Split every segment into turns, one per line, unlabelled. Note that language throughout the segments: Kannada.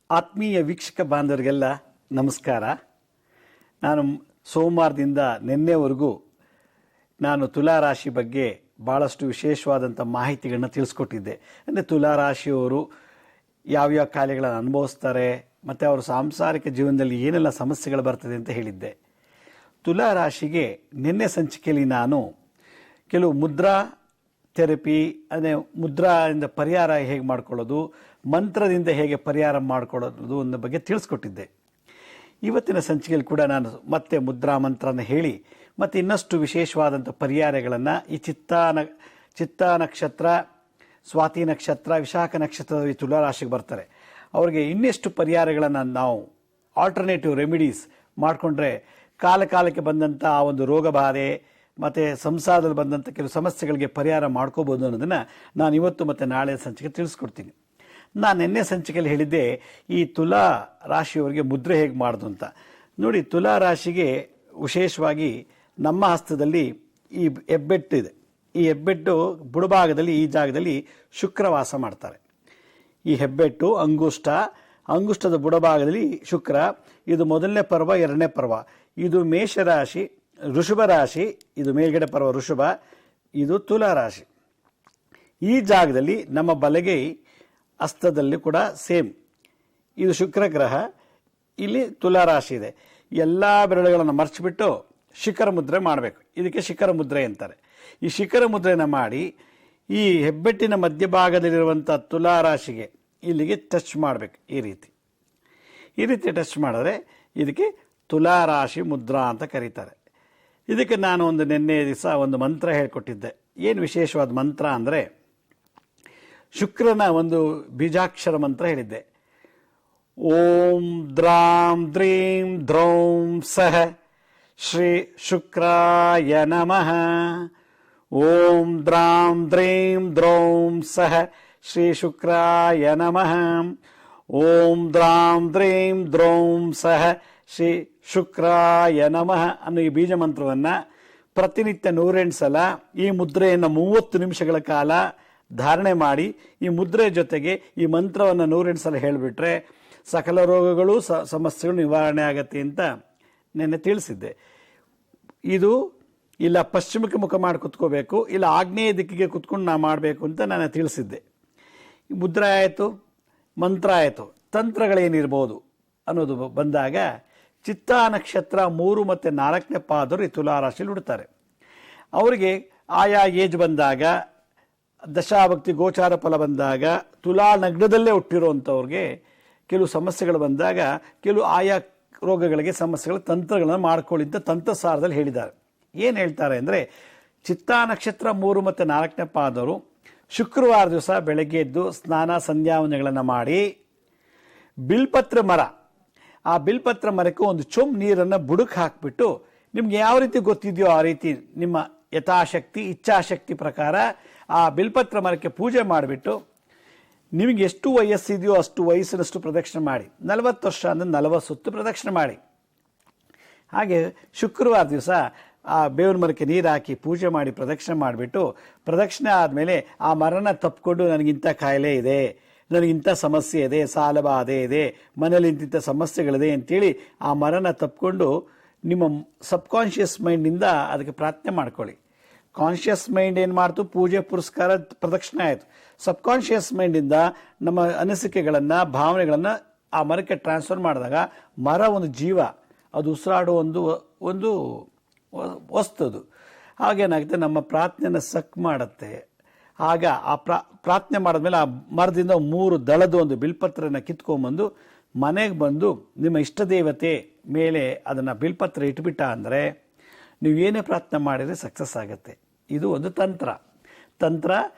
ಆತ್ಮೀಯ ವೀಕ್ಷಕ ಬಾಂಧವರಿಗೆಲ್ಲ ನಮಸ್ಕಾರ. ನಾನು ಸೋಮವಾರದಿಂದ ನಿನ್ನೆವರೆಗೂ ನಾನು ತುಲಾರಾಶಿ ಬಗ್ಗೆ ಭಾಳಷ್ಟು ವಿಶೇಷವಾದಂಥ ಮಾಹಿತಿಗಳನ್ನ ತಿಳಿಸ್ಕೊಟ್ಟಿದ್ದೆ. ಅಂದರೆ ತುಲಾರಾಶಿಯವರು ಯಾವ್ಯಾವ ಕಾರ್ಯಗಳನ್ನು ಅನುಭವಿಸ್ತಾರೆ ಮತ್ತು ಅವರ ಸಾಂಸಾರಿಕ ಜೀವನದಲ್ಲಿ ಏನೆಲ್ಲ ಸಮಸ್ಯೆಗಳು ಬರ್ತದೆ ಅಂತ ಹೇಳಿದ್ದೆ. ತುಲಾರಾಶಿಗೆ ನಿನ್ನೆ ಸಂಚಿಕೆಯಲ್ಲಿ ನಾನು ಕೆಲವು ಮುದ್ರಾ ಥೆರಪಿ, ಅಂದರೆ ಮುದ್ರಾದಿಂದ ಪರಿಹಾರ ಹೇಗೆ ಮಾಡ್ಕೊಳ್ಳೋದು, ಮಂತ್ರದಿಂದ ಹೇಗೆ ಪರಿಹಾರ ಮಾಡ್ಕೊಳ್ಳೋದು ಅನ್ನೋ ಬಗ್ಗೆ ತಿಳಿಸ್ಕೊಟ್ಟಿದ್ದೆ. ಇವತ್ತಿನ ಸಂಚಿಕೆಯಲ್ಲಿ ಕೂಡ ನಾನು ಮತ್ತೆ ಮುದ್ರಾ ಮಂತ್ರನ ಹೇಳಿ ಮತ್ತು ಇನ್ನಷ್ಟು ವಿಶೇಷವಾದಂಥ ಪರಿಹಾರಗಳನ್ನು ಈ ಚಿತ್ತಾ ನಕ್ಷತ್ರ, ಸ್ವಾತಿ ನಕ್ಷತ್ರ, ವಿಶಾಖ ನಕ್ಷತ್ರದ ತುಲಾರಾಶಿಗೆ ಬರ್ತಾರೆ ಅವ್ರಿಗೆ ಇನ್ನೆಷ್ಟು ಪರಿಹಾರಗಳನ್ನು ನಾವು ಆಲ್ಟರ್ನೇಟಿವ್ ರೆಮಿಡೀಸ್ ಮಾಡಿಕೊಂಡ್ರೆ ಕಾಲಕ್ಕೆ ಬಂದಂಥ ಆ ಒಂದು ರೋಗ ಬಾಧೆ ಮತ್ತು ಸಂಸಾರದಲ್ಲಿ ಬಂದಂಥ ಕೆಲವು ಸಮಸ್ಯೆಗಳಿಗೆ ಪರಿಹಾರ ಮಾಡ್ಕೋಬೋದು ಅನ್ನೋದನ್ನು ನಾನು ಇವತ್ತು ಮತ್ತು ನಾಳೆ ಸಂಚಿಕೆ ತಿಳಿಸ್ಕೊಡ್ತೀನಿ. ನಾನು ನಿನ್ನೆ ಸಂಚಿಕೆಯಲ್ಲಿ ಹೇಳಿದ್ದೆ ಈ ತುಲಾ ರಾಶಿಯವರಿಗೆ ಮುದ್ರೆ ಹೇಗೆ ಮಾಡೋದು ಅಂತ. ನೋಡಿ, ತುಲಾ ರಾಶಿಗೆ ವಿಶೇಷವಾಗಿ ನಮ್ಮ ಹಸ್ತದಲ್ಲಿ ಈ ಹೆಬ್ಬೆಟ್ಟಿದೆ. ಈ ಹೆಬ್ಬೆಟ್ಟು ಬುಡಭಾಗದಲ್ಲಿ ಈ ಜಾಗದಲ್ಲಿ ಶುಕ್ರವಾಸ ಮಾಡ್ತಾರೆ. ಈ ಹೆಬ್ಬೆಟ್ಟು ಅಂಗುಷ್ಟದ ಬುಡಭಾಗದಲ್ಲಿ ಶುಕ್ರ. ಇದು ಮೊದಲನೇ ಪರ್ವ, ಎರಡನೇ ಪರ್ವ. ಇದು ಮೇಷರಾಶಿ, ಋಷಭ ರಾಶಿ. ಇದು ಮೇಲ್ಗಡೆ ಪರ್ವ ಋಷಭ, ಇದು ತುಲಾ ರಾಶಿ. ಈ ಜಾಗದಲ್ಲಿ ನಮ್ಮ ಬಲಗೈ ಹಸ್ತದಲ್ಲಿ ಕೂಡ ಸೇಮ್ ಇದು ಶುಕ್ರ ಗ್ರಹ. ಇಲ್ಲಿ ತುಲಾ ರಾಶಿ ಇದೆ. ಎಲ್ಲ ಬೆರಳುಗಳನ್ನು ಮರ್ಚಿಬಿಟ್ಟು ಶಿಖರ ಮುದ್ರೆ ಮಾಡಬೇಕು. ಇದಕ್ಕೆ ಶಿಖರ ಮುದ್ರೆ ಅಂತಾರೆ. ಈ ಶಿಖರ ಮುದ್ರೆನ ಮಾಡಿ ಈ ಹೆಬ್ಬೆಟ್ಟಿನ ಮಧ್ಯಭಾಗದಲ್ಲಿರುವಂಥ ತುಲಾ ರಾಶಿಗೆ ಇಲ್ಲಿಗೆ ಟಚ್ ಮಾಡಬೇಕು. ಈ ರೀತಿ ಟಚ್ ಮಾಡಿದ್ರೆ ಇದಕ್ಕೆ ತುಲಾ ರಾಶಿ ಮುದ್ರಾ ಅಂತ ಕರೀತಾರೆ. ಇದಕ್ಕೆ ನಾನು ನಿನ್ನೆ ದಿವಸ ಒಂದು ಮಂತ್ರ ಹೇಳ್ಕೊಟ್ಟಿದ್ದೆ. ಏನು ವಿಶೇಷವಾದ ಮಂತ್ರ ಅಂದರೆ ಶುಕ್ರನ ಒಂದು ಬೀಜಾಕ್ಷರ ಮಂತ್ರ ಹೇಳಿದ್ದೆ. ಓಂ ದ್ರಾಂ ದ್ರೀಂ ದ್ರೌಂ ಸಹ ಶ್ರೀ ಶುಕ್ರಾಯ ನಮಃ. ಓಂ ದ್ರಾಂ ದ್ರೀಂ ದ್ರೌಂ ಸಹ ಶ್ರೀ ಶುಕ್ರಾಯ ನಮಃ. ಓಂ ದ್ರಾಂ ದ್ರೀಂ ದ್ರೌಂ ಸಹ ಶ್ರೀ ಶುಕ್ರಾಯ ನಮಃ ಅನ್ನೋ ಈ ಬೀಜ ಮಂತ್ರವನ್ನು ಪ್ರತಿನಿತ್ಯ 108 ಸಲ ಈ ಮುದ್ರೆಯನ್ನು 30 ನಿಮಿಷಗಳ ಕಾಲ ಧಾರಣೆ ಮಾಡಿ ಈ ಮುದ್ರೆ ಜೊತೆಗೆ ಈ ಮಂತ್ರವನ್ನು 108 ಸಲ ಹೇಳಿಬಿಟ್ರೆ ಸಕಲ ರೋಗಗಳು ಸಮಸ್ಯೆಗಳು ನಿವಾರಣೆ ಆಗತ್ತೆ ಅಂತ ನೆನ್ನೆ ತಿಳಿಸಿದ್ದೆ. ಇದು ಇಲ್ಲ ಪಶ್ಚಿಮಕ್ಕೆ ಮುಖ ಮಾಡಿ ಕುತ್ಕೋಬೇಕು, ಇಲ್ಲ ಆಗ್ನೇಯ ದಿಕ್ಕಿಗೆ ಕುತ್ಕೊಂಡು ನಾ ಮಾಡಬೇಕು ಅಂತ ನಾನು ತಿಳಿಸಿದ್ದೆ. ಮುದ್ರ ಆಯಿತು, ಮಂತ್ರ ಆಯಿತು, ತಂತ್ರಗಳೇನಿರ್ಬೋದು ಅನ್ನೋದು ಬಂದಾಗ ಚಿತ್ತಾ ನಕ್ಷತ್ರ 3 ಮತ್ತು 4ನೇ ಪಾದರು ಈ ತುಲಾರಾಶಿಯಲ್ಲಿ ಹುಡ್ತಾರೆ. ಅವರಿಗೆ ಆಯಾ ಏಜ್ ಬಂದಾಗ, ದಶಾಭಕ್ತಿ ಗೋಚಾರ ಫಲ ಬಂದಾಗ, ತುಲಾ ನಗ್ನದಲ್ಲೇ ಹುಟ್ಟಿರುವಂಥವ್ರಿಗೆ ಕೆಲವು ಸಮಸ್ಯೆಗಳು ಬಂದಾಗ ಕೆಲವು ಆಯಾ ರೋಗಗಳಿಗೆ ಸಮಸ್ಯೆಗಳ ತಂತ್ರಗಳನ್ನು ಮಾಡ್ಕೊಳ್ಳಿ ಅಂತ ತಂತ್ರಸಾರದಲ್ಲಿ ಹೇಳಿದ್ದಾರೆ. ಏನು ಹೇಳ್ತಾರೆ ಅಂದರೆ, ಚಿತ್ತಾ ನಕ್ಷತ್ರ 3 ಮತ್ತು 4ನೇ ಪಾದವರು ಶುಕ್ರವಾರ ದಿವಸ ಬೆಳಗ್ಗೆ ಎದ್ದು ಸ್ನಾನ ಸಂಧ್ಯಾವಂದನೆಗಳನ್ನು ಮಾಡಿ ಬಿಲ್ಪತ್ರ ಮರ, ಆ ಬಿಲ್ಪತ್ರ ಮರಕ್ಕೆ ಒಂದು ಚೊಂಬು ನೀರನ್ನು ಬುಡಕ್ಕೆ ಹಾಕಿಬಿಟ್ಟು ನಿಮ್ಗೆ ಯಾವ ರೀತಿ ಗೊತ್ತಿದೆಯೋ ಆ ರೀತಿ ನಿಮ್ಮ ಯಥಾಶಕ್ತಿ ಇಚ್ಛಾಶಕ್ತಿ ಪ್ರಕಾರ ಆ ಬಿಲ್ಪತ್ರ ಮರಕ್ಕೆ ಪೂಜೆ ಮಾಡಿಬಿಟ್ಟು ನಿಮಗೆ ಎಷ್ಟು ವಯಸ್ಸಿದೆಯೋ ಅಷ್ಟು ವಯಸ್ಸಿನಷ್ಟು ಪ್ರದಕ್ಷಿಣೆ ಮಾಡಿ, 40 ವರ್ಷ ಅಂದರೆ 40 ಸುತ್ತು ಪ್ರದಕ್ಷಿಣೆ ಮಾಡಿ. ಹಾಗೆ ಶುಕ್ರವಾರ ದಿವಸ ಆ ಬೇವಿನ ಮರಕ್ಕೆ ನೀರು ಹಾಕಿ ಪೂಜೆ ಮಾಡಿ ಪ್ರದಕ್ಷಿಣೆ ಮಾಡಿಬಿಟ್ಟು ಪ್ರದಕ್ಷಿಣೆ ಆದಮೇಲೆ ಆ ಮರನ ತಪ್ಪಿಕೊಂಡು ನನಗಿಂಥ ಕಾಯಿಲೆ ಇದೆ, ನನಗಿಂಥ ಸಮಸ್ಯೆ ಇದೆ, ಸಾಲ ಬಾಧೆ ಇದೆ, ಮನೇಲಿ ಇಂತಿಂಥ ಸಮಸ್ಯೆಗಳಿದೆ ಅಂತೇಳಿ ಆ ಮರನ ತಪ್ಪಿಕೊಂಡು ನಿಮ್ಮ ಸಬ್ಕಾನ್ಷಿಯಸ್ ಮೈಂಡಿಂದ ಅದಕ್ಕೆ ಪ್ರಾರ್ಥನೆ ಮಾಡ್ಕೊಳ್ಳಿ. ಕಾನ್ಷಿಯಸ್ ಮೈಂಡ್ ಏನು ಮಾಡ್ತು, ಪೂಜೆ ಪುರಸ್ಕಾರ ಪ್ರದಕ್ಷಿಣೆ ಆಯಿತು. ಸಬ್ಕಾನ್ಷಿಯಸ್ ಮೈಂಡಿಂದ ನಮ್ಮ ಅನಿಸಿಕೆಗಳನ್ನು ಭಾವನೆಗಳನ್ನು ಆ ಮರಕ್ಕೆ ಟ್ರಾನ್ಸ್ಫರ್ ಮಾಡಿದಾಗ ಮರ ಒಂದು ಜೀವ, ಅದು ಉಸಿರಾಡೋ ಒಂದು ವಸ್ತು. ಅದು ಹಾಗೇನಾಗುತ್ತೆ, ನಮ್ಮ ಪ್ರಾರ್ಥನೆಯನ್ನು ಸಕ್ ಮಾಡುತ್ತೆ. ಆಗ ಆ ಪ್ರಾರ್ಥನೆ ಮಾಡಿದ್ಮೇಲೆ ಆ ಮರದಿಂದ 3 ದಳದ ಒಂದು ಬಿಲ್ಪತ್ರನ ಕಿತ್ಕೊಂಡ್ಬಂದು ಮನೆಗೆ ಬಂದು ನಿಮ್ಮ ಇಷ್ಟ ದೇವತೆ ಮೇಲೆ ಅದನ್ನು ಬಿಲ್ಪತ್ರ ಇಟ್ಬಿಟ್ಟ ಅಂದರೆ ನೀವು ಏನೇ ಪ್ರಾರ್ಥನೆ ಮಾಡಿದರೆ ಸಕ್ಸಸ್ ಆಗುತ್ತೆ. ಇದು ಒಂದು ತಂತ್ರ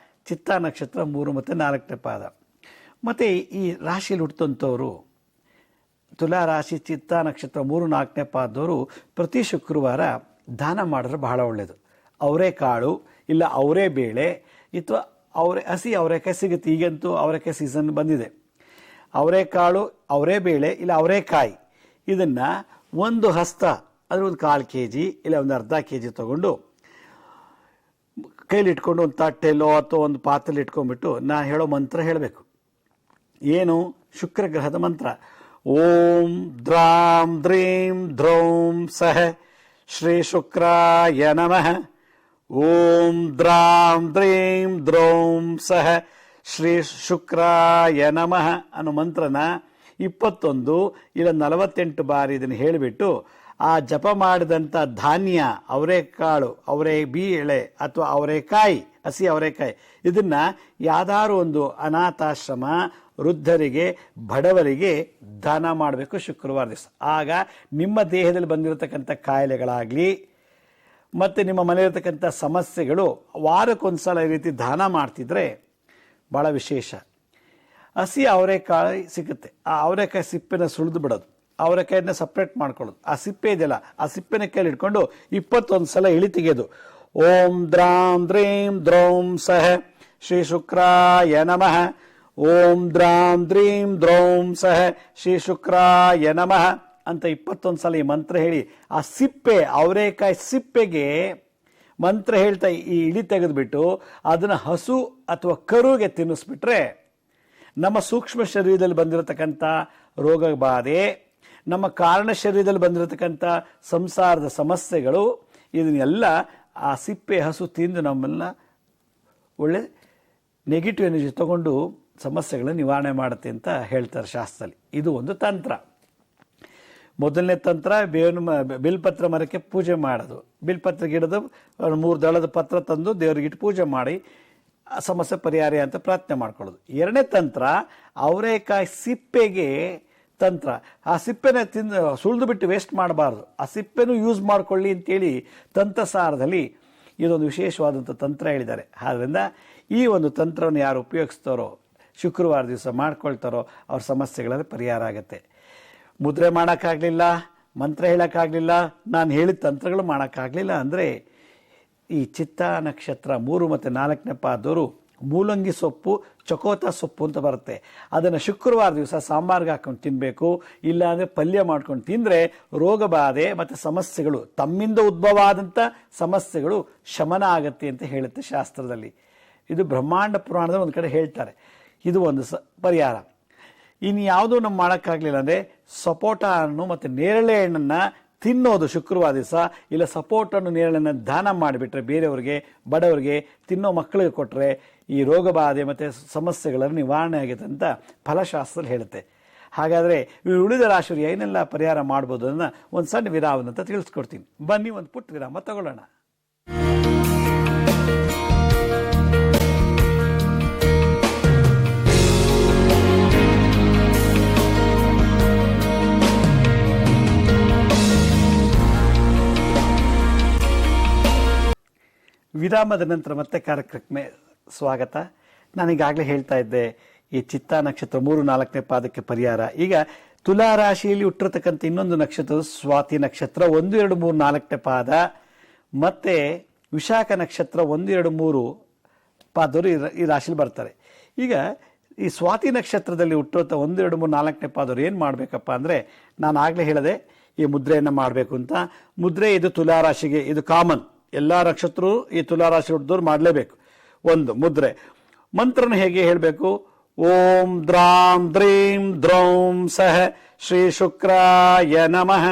ಚಿತ್ತಾ ನಕ್ಷತ್ರ 3 ಮತ್ತು 4ನೇ ಪಾದ. ಮತ್ತು ಈ ರಾಶಿಯಲ್ಲಿ ಹುಟ್ಟಂಥವರು ತುಲಾ ರಾಶಿ ಚಿತ್ತಾ ನಕ್ಷತ್ರ 3, 4ನೇ ಪಾದದವರು ಪ್ರತಿ ಶುಕ್ರವಾರ ದಾನ ಮಾಡಿದ್ರೆ ಬಹಳ ಒಳ್ಳೆಯದು. ಅವರೆಕಾಳು ಇಲ್ಲ ಅವರೇ ಬೇಳೆ ಅಥವಾ ಹಸಿ ಅವರೆಕಾಯಿ ಸಿಗುತ್ತೆ. ಈಗಂತೂ ಅವರೆಕಾಯಿ ಸೀಸನ್ ಬಂದಿದೆ. ಅವರೆಕಾಳು, ಅವರೇ ಬೇಳೆ ಇಲ್ಲ ಅವರೆಕಾಯಿ, ಇದನ್ನು ಒಂದು ಹಸ್ತ ಅಂದರೆ ಒಂದು 1/4 kg ಇಲ್ಲ ಒಂದು ಅರ್ಧ kg ತೊಗೊಂಡು ಕೈಲಿ ಇಟ್ಕೊಂಡು ಒಂದು ತಟ್ಟೆಲ್ಲೋ ಅಥವಾ ಒಂದು ಪಾತ್ರೆಲಿ ಇಟ್ಕೊಂಡ್ಬಿಟ್ಟು ನಾನು ಹೇಳೋ ಮಂತ್ರ ಹೇಳಬೇಕು. ಏನು? ಶುಕ್ರ ಗ್ರಹದ ಮಂತ್ರ. ಓಂ ದ್ರಾಂ ದ್ರೀಂ ದ್ರೌಂ ಸಹ ಶ್ರೀ ಶುಕ್ರಾಯ ನಮಃ. ಓಂ ದ್ರಾಂ ದ್ರೀಂ ದ್ರೌಂ ಸಹ ಶ್ರೀ ಶುಕ್ರಾಯ ನಮಃ ಅನ್ನೋ ಮಂತ್ರನ 21 ಇಲ್ಲ 48 ಬಾರಿ ಇದನ್ನು ಹೇಳಿಬಿಟ್ಟು ಆ ಜಪ ಮಾಡಿದಂಥ ಧಾನ್ಯ, ಅವರೆಕಾಳು, ಬೇಳೆ ಅಥವಾ ಅವರೆಕಾಯಿ, ಹಸಿ ಅವರೆಕಾಯಿ, ಇದನ್ನ ಯಾವ್ದಾದ್ರು ಒಂದು ಅನಾಥಾಶ್ರಮ, ವೃದ್ಧರಿಗೆ, ಬಡವರಿಗೆ ದಾನ ಮಾಡಬೇಕು ಶುಕ್ರವಾರ ದಿವಸ. ಆಗ ನಿಮ್ಮ ದೇಹದಲ್ಲಿ ಬಂದಿರತಕ್ಕಂಥ ಕಾಯಿಲೆಗಳಾಗಲಿ ಮತ್ತು ನಿಮ್ಮ ಮನೆಯಲ್ಲಿರ್ತಕ್ಕಂಥ ಸಮಸ್ಯೆಗಳು ವಾರಕ್ಕೊಂದ್ಸಲ ಈ ರೀತಿ ದಾನ ಮಾಡ್ತಿದ್ರೆ ಭಾಳ ವಿಶೇಷ. ಹಸಿ ಅವರೆಕಾಯಿ ಸಿಗುತ್ತೆ, ಆ ಅವರೆಕಾಯಿ ಸಿಪ್ಪೆನ ಸುಳಿದು ಬಿಡೋದು, ಅವರೆಕಾಯಿನ ಸಪ್ರೇಟ್ ಮಾಡ್ಕೊಳ್ಳೋದು, ಆ ಸಿಪ್ಪೆ ಇದೆಯಲ್ಲ ಆ ಸಿಪ್ಪೆನ ಕೈಲಿ ಇಟ್ಕೊಂಡು 21 ಸಲ ಇಳಿ ತೆಗೆಯೋದು. ಓಂ ದ್ರಾಂ ದ್ರೀಂ ದ್ರೌಂ ಸಹ ಶ್ರೀ ಶುಕ್ರಾಯ ನಮಃ. ಓಂ ದ್ರಾಂ ದ್ರೀಂ ದ್ರೌಂ ಸಹ ಶ್ರೀ ಶುಕ್ರಾಯ ನಮಃ ಅಂತ 21 ಸಲ ಈ ಮಂತ್ರ ಹೇಳಿ ಆ ಸಿಪ್ಪೆ, ಅವರೆಕಾಯಿ ಸಿಪ್ಪೆಗೆ ಮಂತ್ರ ಹೇಳ್ತಾ ಈ ಇಳಿ ತೆಗೆದುಬಿಟ್ಟು ಅದನ್ನು ಹಸು ಅಥವಾ ಕರುಗೆ ತಿನ್ನಿಸ್ಬಿಟ್ರೆ ನಮ್ಮ ಸೂಕ್ಷ್ಮ ಶರೀರದಲ್ಲಿ ಬಂದಿರತಕ್ಕಂಥ ರೋಗ ಬಾಧೆ, ನಮ್ಮ ಕಾರಣ ಶರೀರದಲ್ಲಿ ಬಂದಿರತಕ್ಕಂಥ ಸಂಸಾರದ ಸಮಸ್ಯೆಗಳು, ಇದನ್ನೆಲ್ಲ ಆ ಸಿಪ್ಪೆ ಹಸು ತಿಂದು ನಮ್ಮನ್ನ ಒಳ್ಳೆ ನೆಗೆಟಿವ್ ಎನರ್ಜಿ ತಗೊಂಡು ಸಮಸ್ಯೆಗಳನ್ನು ನಿವಾರಣೆ ಮಾಡುತ್ತೆ ಅಂತ ಹೇಳ್ತಾರೆ ಶಾಸ್ತ್ರದಲ್ಲಿ. ಇದು ಒಂದು ತಂತ್ರ. ಮೊದಲನೇ ತಂತ್ರ ಬಿಲ್ಪತ್ರ ಮರಕ್ಕೆ ಪೂಜೆ ಮಾಡೋದು. ಬಿಲ್ಪತ್ರ ಗಿಡದ 3 ದಳದ ಪತ್ರ ತಂದು ದೇವರಿಗಿಟ್ಟು ಪೂಜೆ ಮಾಡಿ ಸಮಸ್ಯೆ ಪರಿಹಾರ ಅಂತ ಪ್ರಾರ್ಥನೆ ಮಾಡ್ಕೊಳ್ಳೋದು. ಎರಡನೇ ತಂತ್ರ ಅವರೆಕಾಯಿ ಸಿಪ್ಪೆಗೆ ತಂತ್ರ. ಆ ಸಿಪ್ಪೆನ ತಿಂದು ಸುಳಿದು ಬಿಟ್ಟು ವೇಸ್ಟ್ ಮಾಡಬಾರ್ದು, ಆ ಸಿಪ್ಪೆನೂ ಯೂಸ್ ಮಾಡ್ಕೊಳ್ಳಿ ಅಂತೇಳಿ ತಂತ್ರಸಾರದಲ್ಲಿ ಇದೊಂದು ವಿಶೇಷವಾದಂಥ ತಂತ್ರ ಹೇಳಿದ್ದಾರೆ. ಆದ್ದರಿಂದ ಈ ಒಂದು ತಂತ್ರವನ್ನು ಯಾರು ಉಪಯೋಗಿಸ್ತಾರೋ, ಶುಕ್ರವಾರ ದಿವಸ ಮಾಡ್ಕೊಳ್ತಾರೋ ಅವ್ರ ಸಮಸ್ಯೆಗಳಲ್ಲಿ ಪರಿಹಾರ ಆಗುತ್ತೆ. ಮುದ್ರೆ ಮಾಡೋಕ್ಕಾಗಲಿಲ್ಲ, ಮಂತ್ರ ಹೇಳೋಕ್ಕಾಗಲಿಲ್ಲ, ನಾನು ಹೇಳಿದ ತಂತ್ರಗಳು ಮಾಡೋಕ್ಕಾಗಲಿಲ್ಲ ಅಂದರೆ ಈ ಚಿತ್ತಾ ನಕ್ಷತ್ರ 3 ಮತ್ತು 4ನೇ ಪಾದವರು ಮೂಲಂಗಿ ಸೊಪ್ಪು, ಚಕೋತ ಸೊಪ್ಪು ಅಂತ ಬರುತ್ತೆ. ಅದನ್ನು ಶುಕ್ರವಾರ ದಿವಸ ಸಾಂಬಾರ್ಗೆ ಹಾಕೊಂಡು ತಿನ್ನಬೇಕು. ಇಲ್ಲಾಂದರೆ ಪಲ್ಯ ಮಾಡ್ಕೊಂಡು ತಿಂದರೆ ರೋಗ ಬಾಧೆ ಮತ್ತು ಸಮಸ್ಯೆಗಳು, ತಮ್ಮಿಂದ ಉದ್ಭವ ಆದಂಥ ಸಮಸ್ಯೆಗಳು ಶಮನ ಆಗತ್ತೆ ಅಂತ ಹೇಳುತ್ತೆ ಶಾಸ್ತ್ರದಲ್ಲಿ. ಇದು ಬ್ರಹ್ಮಾಂಡ ಪುರಾಣದಲ್ಲಿ ಒಂದು ಕಡೆ ಹೇಳ್ತಾರೆ. ಇದು ಒಂದು ಪರಿಹಾರ. ಇನ್ನು ಯಾವುದೂ ನಮ್ಮ ಮಾಡೋಕ್ಕಾಗಲಿಲ್ಲ ಅಂದರೆ ಸಪೋಟ ಹಣ್ಣು ಮತ್ತು ನೇರಳೆ ಹಣ್ಣನ್ನು ತಿನ್ನೋದು ಶುಕ್ರವಾರ ದಿವಸ. ಇಲ್ಲ ಸಪೋಟನ್ನು ನೇರಳೆಯನ್ನು ದಾನ ಮಾಡಿಬಿಟ್ರೆ ಬೇರೆಯವ್ರಿಗೆ, ಬಡವರಿಗೆ, ತಿನ್ನೋ ಮಕ್ಕಳಿಗೆ ಕೊಟ್ಟರೆ ಈ ರೋಗ ಬಾಧೆ ಮತ್ತು ಸಮಸ್ಯೆಗಳನ್ನು ನಿವಾರಣೆ ಆಗುತ್ತೆ ಅಂತ ಫಲಶಾಸ್ತ್ರದಲ್ಲಿ ಹೇಳುತ್ತೆ. ಹಾಗಾದರೆ ಈ ಉಳಿದ ರಾಶಿಯವರು ಏನೆಲ್ಲ ಪರಿಹಾರ ಮಾಡ್ಬೋದು ಅನ್ನೋ ಒಂದು ಸಣ್ಣ ವಿರಾಮ ಅಂತ ತಿಳಿಸ್ಕೊಡ್ತೀನಿ. ಬನ್ನಿ ಒಂದು ಪುಟ್ಟ ವಿರಾಮ ತಗೊಳ್ಳೋಣ. ವಿರಾಮದ ನಂತರ ಮತ್ತೆ ಕಾರ್ಯಕ್ರಮಕ್ಕೆ ಸ್ವಾಗತ. ನಾನೀಗಾಗಲೇ ಹೇಳ್ತಾ ಇದ್ದೆ ಈ ಚಿತ್ತಾ ನಕ್ಷತ್ರ 3, 4ನೇ ಪಾದಕ್ಕೆ ಪರಿಹಾರ. ಈಗ ತುಲಾ ರಾಶಿಯಲ್ಲಿ ಹುಟ್ಟಿರ್ತಕ್ಕಂಥ ಇನ್ನೊಂದು ನಕ್ಷತ್ರ ಸ್ವಾತಿ ನಕ್ಷತ್ರ 1, 2, 3, 4ನೇ ಪಾದ, ಮತ್ತೆ ವಿಶಾಖ ನಕ್ಷತ್ರ 1, 2, 3 ಪಾದವರು ಈ ರಾಶಿಯಲ್ಲಿ ಬರ್ತಾರೆ. ಈಗ ಈ ಸ್ವಾತಿ ನಕ್ಷತ್ರದಲ್ಲಿ ಹುಟ್ಟಿರುತ್ತ 1, 2, 3, 4ನೇ ಪಾದವರು ಏನು ಮಾಡಬೇಕಪ್ಪ ಅಂದರೆ, ನಾನು ಆಗಲೇ ಹೇಳಿದೆ ಈ ಮುದ್ರೆಯನ್ನು ಮಾಡಬೇಕು ಅಂತ. ಮುದ್ರೆ ಇದು ತುಲಾ ರಾಶಿಗೆ ಇದು ಕಾಮನ್, ಎಲ್ಲ ನಕ್ಷತ್ರರು ಈ ತುಲಾರಾಶಿ ಹುಟ್ಟಿದವ್ರು ಮಾಡಲೇಬೇಕು. ಒಂದು ಮುದ್ರೆ. ಮಂತ್ರನ ಹೇಗೆ ಹೇಳಬೇಕು? ಓಂ ದ್ರಾಂ ದ್ರೀಂ ದ್ರೌಂ ಸಹ ಶ್ರೀ ಶುಕ್ರಾಯ ನಮಃ.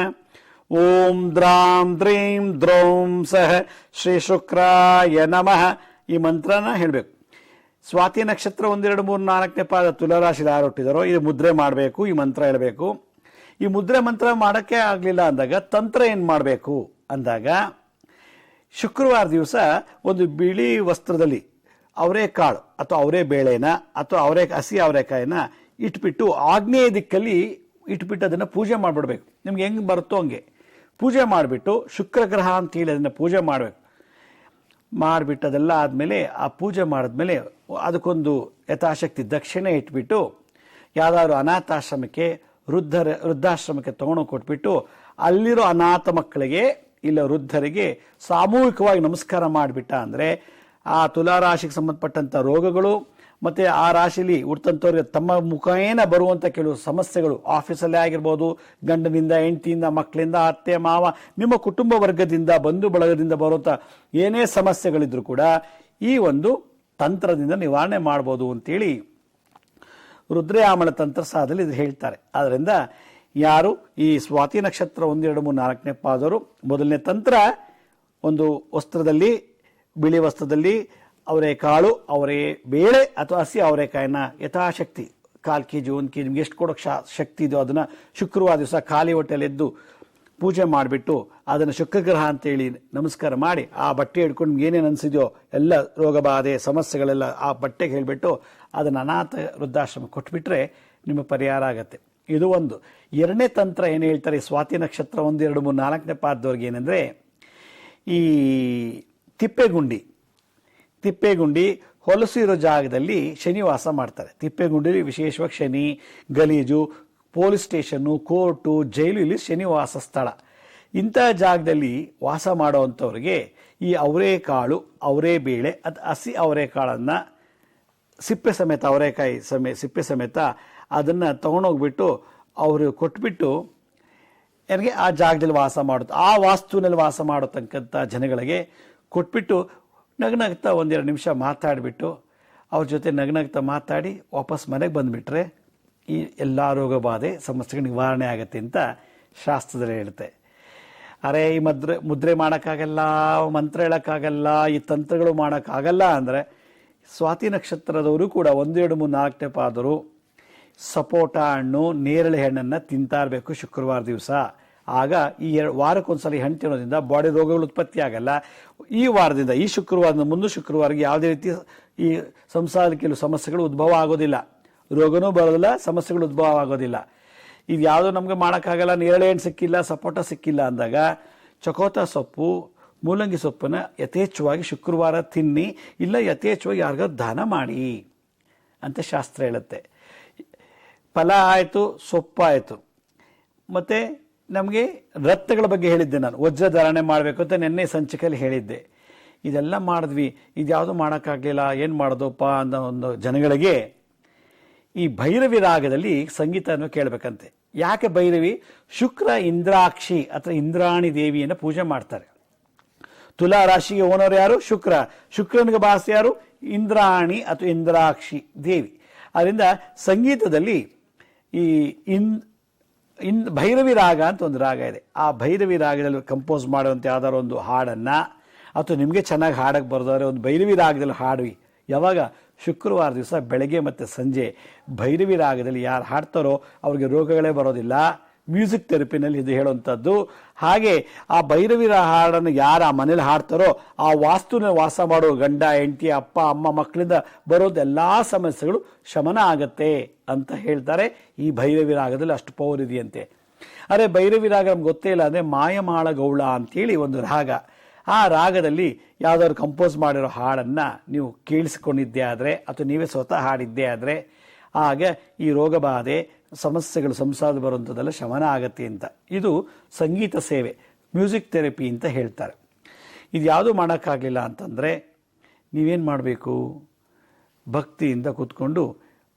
ಓಂ ದ್ರಾಂ ದ್ರೀಂ ದ್ರೌಂ ಸಹ ಶ್ರೀ ಶುಕ್ರಾಯ ನಮಃ. ಈ ಮಂತ್ರನ ಹೇಳಬೇಕು. ಸ್ವಾತಿ ನಕ್ಷತ್ರ 1, 2, 3, 4ನೇ ಪಾದ ತುಲಾರಾಶಿ ಯಾರು ಹುಟ್ಟಿದಾರೋ ಇದು ಮುದ್ರೆ ಮಾಡಬೇಕು, ಈ ಮಂತ್ರ ಹೇಳಬೇಕು. ಈ ಮುದ್ರೆ ಮಂತ್ರ ಮಾಡೋಕ್ಕೆ ಆಗಲಿಲ್ಲ ಅಂದಾಗ ತಂತ್ರ ಏನು ಮಾಡಬೇಕು ಅಂದಾಗ, ಶುಕ್ರವಾರ ದಿವಸ ಒಂದು ಬಿಳಿ ವಸ್ತ್ರದಲ್ಲಿ ಅವರೆಕಾಳು ಅಥವಾ ಅವರೇ ಬೇಳೆನ ಅಥವಾ ಹಸಿ ಅವರೆಕಾಯಿನ ಇಟ್ಬಿಟ್ಟು ಆಗ್ನೇಯ ದಿಕ್ಕಲ್ಲಿ ಇಟ್ಬಿಟ್ಟು ಅದನ್ನು ಪೂಜೆ ಮಾಡಿಬಿಡ್ಬೇಕು. ನಿಮ್ಗೆ ಹೆಂಗೆ ಬರುತ್ತೋ ಹಂಗೆ ಪೂಜೆ ಮಾಡಿಬಿಟ್ಟು, ಶುಕ್ರ ಗ್ರಹ ಅಂತೇಳಿ ಅದನ್ನು ಪೂಜೆ ಮಾಡಬೇಕು. ಮಾಡಿಬಿಟ್ಟು ಅದೆಲ್ಲ ಆದಮೇಲೆ ಆ ಪೂಜೆ ಮಾಡಿದ್ಮೇಲೆ ಅದಕ್ಕೊಂದು ಯಥಾಶಕ್ತಿ ದಕ್ಷಿಣೆ ಇಟ್ಬಿಟ್ಟು ಯಾವುದಾದ್ರು ಅನಾಥಾಶ್ರಮಕ್ಕೆ, ವೃದ್ಧಾಶ್ರಮಕ್ಕೆ ತೊಗೊಂಡು ಕೊಟ್ಬಿಟ್ಟು ಅಲ್ಲಿರೋ ಅನಾಥ ಮಕ್ಕಳಿಗೆ ಇಲ್ಲ ವೃದ್ಧರಿಗೆ ಸಾಮೂಹಿಕವಾಗಿ ನಮಸ್ಕಾರ ಮಾಡಿಬಿಟ್ಟ ಅಂದರೆ ಆ ತುಲಾರಾಶಿಗೆ ಸಂಬಂಧಪಟ್ಟಂಥ ರೋಗಗಳು ಮತ್ತು ಆ ರಾಶಿಲಿ ಹುಟ್ಟಂಥವ್ರಿಗೆ ತಮ್ಮ ಮುಖೇನ ಬರುವಂಥ ಕೆಲವು ಸಮಸ್ಯೆಗಳು, ಆಫೀಸಲ್ಲೇ ಆಗಿರ್ಬೋದು, ಗಂಡನಿಂದ, ಹೆಂಡತಿಯಿಂದ, ಮಕ್ಕಳಿಂದ, ಅತ್ತೆ ಮಾವ, ನಿಮ್ಮ ಕುಟುಂಬ ವರ್ಗದಿಂದ, ಬಂಧು ಬಳಗದಿಂದ ಬರುವಂಥ ಏನೇ ಸಮಸ್ಯೆಗಳಿದ್ರೂ ಕೂಡ ಈ ಒಂದು ತಂತ್ರದಿಂದ ನಿವಾರಣೆ ಮಾಡ್ಬೋದು ಅಂತೇಳಿ ರುದ್ರಯಾಮಳ ತಂತ್ರ ಸಾಧಲ್ಲಿ ಇದು ಹೇಳ್ತಾರೆ. ಆದ್ದರಿಂದ ಯಾರು ಈ ಸ್ವಾತಿ ನಕ್ಷತ್ರ 1, 2, 3, 4ನೇ ಪಾದವರು ಮೊದಲನೇ ತಂತ್ರ ಒಂದು ವಸ್ತ್ರದಲ್ಲಿ, ಬಿಳಿ ವಸ್ತ್ರದಲ್ಲಿ ಅವರೆಕಾಳು, ಅವರೇ ಬೇಳೆ ಅಥವಾ ಹಸಿ ಅವರೆಕಾಯಿನ ಯಥಾಶಕ್ತಿ 1/4 kg 1 kg ನಿಮ್ಗೆ ಎಷ್ಟು ಕೊಡೋಕ್ಕೆ ಶಕ್ತಿ ಇದೆಯೋ ಅದನ್ನು ಶುಕ್ರವಾರ ದಿವಸ ಖಾಲಿ ಹೊಟ್ಟೆಲೆದ್ದು ಪೂಜೆ ಮಾಡಿಬಿಟ್ಟು ಅದನ್ನು ಶುಕ್ರಗ್ರಹ ಅಂತೇಳಿ ನಮಸ್ಕಾರ ಮಾಡಿ ಆ ಬಟ್ಟೆ ಹಿಡ್ಕೊಂಡು ನಿಮ್ಗೆ ಏನೇನು ಅನಿಸಿದೆಯೋ ಎಲ್ಲ ರೋಗ ಬಾಧೆ ಸಮಸ್ಯೆಗಳೆಲ್ಲ ಆ ಬಟ್ಟೆಗೆ ಹೇಳಿಬಿಟ್ಟು ಅದನ್ನು ಅನಾಥ ವೃದ್ಧಾಶ್ರಮ ಕೊಟ್ಬಿಟ್ರೆ ನಿಮ್ಮ ಪರಿಹಾರ ಆಗತ್ತೆ. ಇದು ಒಂದು. ಎರಡನೇ ತಂತ್ರ ಏನು ಹೇಳ್ತಾರೆ ಸ್ವಾತಿ ನಕ್ಷತ್ರ 1, 2, 3, 4ನೇ ಪಾದದವ್ರಿಗೆ ಏನಂದರೆ ಈ ತಿಪ್ಪೆಗುಂಡಿ ಹೊಲಸು ಇರೋ ಜಾಗದಲ್ಲಿ ಶನಿ ವಾಸ ಮಾಡ್ತಾರೆ. ತಿಪ್ಪೆಗುಂಡಿಲಿ ವಿಶೇಷವಾಗಿ ಶನಿ, ಗಲೀಜು, ಪೊಲೀಸ್ ಸ್ಟೇಷನ್ನು, ಕೋರ್ಟು, ಜೈಲು ಇಲ್ಲಿ ಶನಿ ವಾಸ ಸ್ಥಳ. ಇಂಥ ಜಾಗದಲ್ಲಿ ವಾಸ ಮಾಡೋವಂಥವ್ರಿಗೆ ಈ ಅವರೆಕಾಳು, ಅವರೇ ಬೇಳೆ ಹಸಿ ಅವರೆಕಾಳನ್ನು ಸಿಪ್ಪೆ ಸಮೇತ, ಅವರೆಕಾಯಿ ಸಿಪ್ಪೆ ಸಮೇತ ಅದನ್ನು ತೊಗೊಂಡೋಗ್ಬಿಟ್ಟು ಅವರು ಕೊಟ್ಬಿಟ್ಟು ನನಗೆ ಆ ಜಾಗದಲ್ಲಿ ವಾಸ ಮಾಡೋದು, ಆ ವಾಸ್ತುವಿನಲ್ಲಿ ವಾಸ ಮಾಡತಕ್ಕಂಥ ಜನಗಳಿಗೆ ಕೊಟ್ಬಿಟ್ಟು ನಗ್ನಗ್ತಾ 1-2 ನಿಮಿಷ ಮಾತಾಡಿಬಿಟ್ಟು ಅವ್ರ ಜೊತೆ ನಗ್ನಗ್ತಾ ಮಾತಾಡಿ ವಾಪಸ್ ಮನೆಗೆ ಬಂದುಬಿಟ್ರೆ ಈ ಎಲ್ಲ ರೋಗ ಬಾಧೆ ಸಮಸ್ಯೆಗಳು ನಿವಾರಣೆ ಆಗುತ್ತೆ ಅಂತ ಶಾಸ್ತ್ರದಲ್ಲಿ ಹೇಳುತ್ತೆ. ಅರೆ ಈ ಮುದ್ರೆ ಮಾಡೋಕ್ಕಾಗಲ್ಲ, ಮಂತ್ರ ಹೇಳೋಕ್ಕಾಗಲ್ಲ, ಈ ತಂತ್ರಗಳು ಮಾಡೋಕ್ಕಾಗಲ್ಲ ಅಂದರೆ ಸ್ವಾತಿ ನಕ್ಷತ್ರದವರು ಕೂಡ 1, 2, 3, 4ನೇ ಪಾದರು ಸಪೋಟ ಹಣ್ಣು, ನೇರಳೆ ಹಣ್ಣನ್ನು ತಿಂತಾ ಇರಬೇಕು ಶುಕ್ರವಾರ ದಿವಸ. ಆಗ ಈ ವಾರಕ್ಕೊಂದ್ಸಲ ಹಣ್ಣು ತಿನ್ನೋದ್ರಿಂದ ಬಾಡಿ ರೋಗಗಳು ಉತ್ಪತ್ತಿ ಆಗಲ್ಲ. ಈ ವಾರದಿಂದ, ಈ ಶುಕ್ರವಾರದಿಂದ ಮುಂದೆ ಶುಕ್ರವಾರಕ್ಕೆ ಯಾವುದೇ ರೀತಿ ಈ ಸಂಸಾರದ ಕೆಲವು ಸಮಸ್ಯೆಗಳು ಉದ್ಭವ ಆಗೋದಿಲ್ಲ, ರೋಗನೂ ಬರೋದಿಲ್ಲ, ಸಮಸ್ಯೆಗಳು ಉದ್ಭವ ಆಗೋದಿಲ್ಲ. ಇದು ಯಾವುದೋ ನಮಗೆ ಮಾಡೋಕ್ಕಾಗಲ್ಲ, ನೇರಳೆ ಹಣ್ಣು ಸಿಕ್ಕಿಲ್ಲ, ಸಪೋಟ ಸಿಕ್ಕಿಲ್ಲ ಅಂದಾಗ ಚಕೋತ ಸೊಪ್ಪು, ಮೂಲಂಗಿ ಸೊಪ್ಪನ್ನು ಯಥೇಚ್ಛವಾಗಿ ಶುಕ್ರವಾರ ತಿನ್ನಿ, ಇಲ್ಲ ಯಥೇಚ್ಛವಾಗಿ ಯಾರಿಗಾದ್ರು ದಾನ ಮಾಡಿ ಅಂತ ಶಾಸ್ತ್ರ ಹೇಳುತ್ತೆ. ಫಲ ಆಯಿತು, ಸೊಪ್ಪಾಯಿತು. ಮತ್ತು ನಮಗೆ ರತ್ನಗಳ ಬಗ್ಗೆ ಹೇಳಿದ್ದೆ ನಾನು, ವಜ್ರ ಧಾರಣೆ ಮಾಡಬೇಕು ಅಂತ ನಿನ್ನೆ ಸಂಚಿಕೆಯಲ್ಲಿ ಹೇಳಿದ್ದೆ. ಇದೆಲ್ಲ ಮಾಡಿದ್ವಿ, ಇದ್ಯಾವುದು ಮಾಡೋಕ್ಕಾಗಲಿಲ್ಲ, ಏನು ಮಾಡೋದಪ್ಪ ಅನ್ನೋ ಒಂದು ಜನಗಳಿಗೆ ಈ ಭೈರವಿ ರಾಗದಲ್ಲಿ ಸಂಗೀತವನ್ನು ಕೇಳಬೇಕಂತೆ. ಯಾಕೆ ಭೈರವಿ? ಶುಕ್ರ ಇಂದ್ರಾಕ್ಷಿ ಅಥವಾ ಇಂದ್ರಾಣಿ ದೇವಿಯನ್ನು ಪೂಜೆ ಮಾಡ್ತಾರೆ. ತುಲಾ ರಾಶಿಗೆ ಓನರ್ ಯಾರು? ಶುಕ್ರ. ಶುಕ್ರನಿಗೆ ಬಾಸ್ ಯಾರು? ಇಂದ್ರಾಣಿ ಅಥವಾ ಇಂದ್ರಾಕ್ಷಿ ದೇವಿ. ಅದರಿಂದ ಸಂಗೀತದಲ್ಲಿ ಈ ಭೈರವಿ ರಾಗ ಅಂತ ಒಂದು ರಾಗ ಇದೆ. ಆ ಭೈರವಿ ರಾಗದಲ್ಲಿ ಕಂಪೋಸ್ ಮಾಡುವಂಥ ಯಾವ್ದಾದ್ರು ಒಂದು ಹಾಡನ್ನು, ಅಥವಾ ನಿಮಗೆ ಚೆನ್ನಾಗಿ ಹಾಡಕ್ಕೆ ಬರೋದಾದ್ರೆ ಒಂದು ಭೈರವಿ ರಾಗದಲ್ಲಿ ಹಾಡ್ವಿ. ಯಾವಾಗ? ಶುಕ್ರವಾರ ದಿವಸ ಬೆಳಗ್ಗೆ ಮತ್ತು ಸಂಜೆ ಭೈರವಿ ರಾಗದಲ್ಲಿ ಯಾರು ಹಾಡ್ತಾರೋ ಅವ್ರಿಗೆ ರೋಗಗಳೇ ಬರೋದಿಲ್ಲ. ಮ್ಯೂಸಿಕ್ ಥೆರಪಿನಲ್ಲಿ ಇದು ಹೇಳುವಂಥದ್ದು. ಹಾಗೆ ಆ ಭೈರವಿ ಹಾಡನ್ನು ಯಾರು ಆ ಮನೇಲಿ ಹಾಡ್ತಾರೋ ಆ ವಾಸ್ತುನ ವಾಸ ಮಾಡೋ ಗಂಡ, ಹೆಂಡತಿ, ಅಪ್ಪ, ಅಮ್ಮ, ಮಕ್ಕಳಿಂದ ಬರೋದು ಎಲ್ಲ ಸಮಸ್ಯೆಗಳು ಶಮನ ಆಗತ್ತೆ ಅಂತ ಹೇಳ್ತಾರೆ. ಈ ಭೈರವಿ ರಾಗದಲ್ಲಿ ಅಷ್ಟು ಪವರ್ ಇದೆಯಂತೆ. ಅರೆ ಭೈರವಿ ರಾಗ ನಮ್ಗೆ ಗೊತ್ತೇ ಇಲ್ಲ ಅಂದರೆ ಮಾಯಮಾಳ ಗೌಳ ಅಂತೇಳಿ ಒಂದು ರಾಗ. ಆ ರಾಗದಲ್ಲಿ ಯಾವುದಾದ್ರು ಕಂಪೋಸ್ ಮಾಡಿರೋ ಹಾಡನ್ನು ನೀವು ಕೇಳಿಸಿಕೊಂಡಿದ್ದೇ ಆದರೆ ಅಥವಾ ನೀವೇ ಸ್ವತಃ ಹಾಡಿದ್ದೇ ಆದರೆ ಆಗ ಈ ರೋಗ ಬಾಧೆ ಸಮಸ್ಯೆಗಳು ಸಂಸಾರದ ಬರುವಂಥದ್ದೆಲ್ಲ ಶಮನ ಆಗತ್ತೆ ಅಂತ. ಇದು ಸಂಗೀತ ಸೇವೆ, ಮ್ಯೂಸಿಕ್ ಥೆರಪಿ ಅಂತ ಹೇಳ್ತಾರೆ. ಇದು ಯಾವುದೂ ಮಾಡೋಕ್ಕಾಗಲಿಲ್ಲ ಅಂತಂದರೆ ನೀವೇನು ಮಾಡಬೇಕು? ಭಕ್ತಿಯಿಂದ ಕೂತ್ಕೊಂಡು